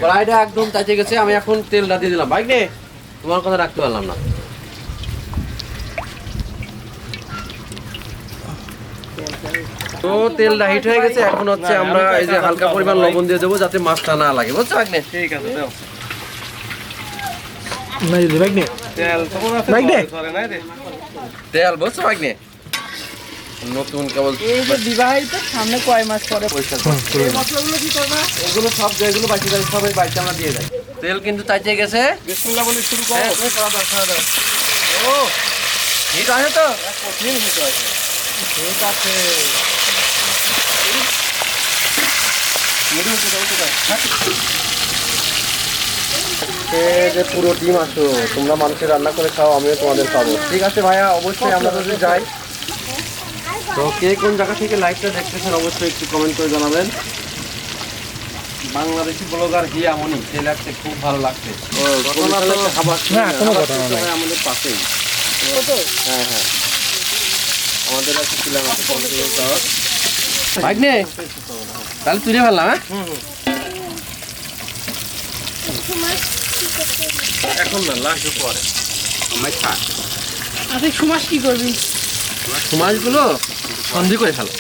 কড়াইটা একদম চাইতে গেছে, আমি এখন তেলটা দিয়ে দিলাম। ভাই নে, তোমার কথা রাখতে পারলাম না। তো তেলটা হিট হয়ে গেছে, এখন হচ্ছে আমরা এই যে হালকা পরিমাণ লবণ দিয়ে দেবো যাতে মাছটা না লাগে, বুঝছো ভাগ্নে? ঠিক আছে দাও। নাই রে ভাগ্নে, তেল তোমার আছে ভাগ্নে। সরে নাই রে। তেল, বুঝছো ভাগ্নে? নতুন কেবল এই যে বিবাহিত সামনে কয় মাস পরে পরিষ্কার এই মশলাগুলো কি করবা? এগুলো সব যেগুলো বাকি থাকে সবাই বাইরে আমরা দিয়ে দেয়। তেল কিন্তু চাইতে গেছে। বিসমিল্লাহ বলে শুরু করো। হ্যাঁ, তুমি খাওয়া দাও, খাওয়া দাও। ও হিট আছে তো? কঠিন হিট আছে। ঠিক আছে। এই যে পুরো টিম আসো, তোমরা মানুষের রান্না করে খাও, আমিও তোমাদের খাবো। ঠিক আছে ভাইয়া, অবশ্যই আমরা যদি যাই। তো কে কোন জায়গা থেকে লাইভটা দেখতেছেন অবশ্যই একটু কমেন্ট করে জানাবেন। বাংলাদেশি ব্লগার হিয়া মনি, সে লাগছে খুব ভালো লাগছে। ঘটনা তো খাবার না, কোনো ঘটনা নাই। আমাদের পাশেই। হ্যাঁ হ্যাঁ, আমাদের একটা ছিলাম ভাগ্নে, তাহলে তুলে ফেললাম। হ্যাঁ এখন না লাস্ট পরে। আমায় থাক, আচ্ছা সুমাস কি করবি? মাছগুলো সন্ধি করে ফেলো।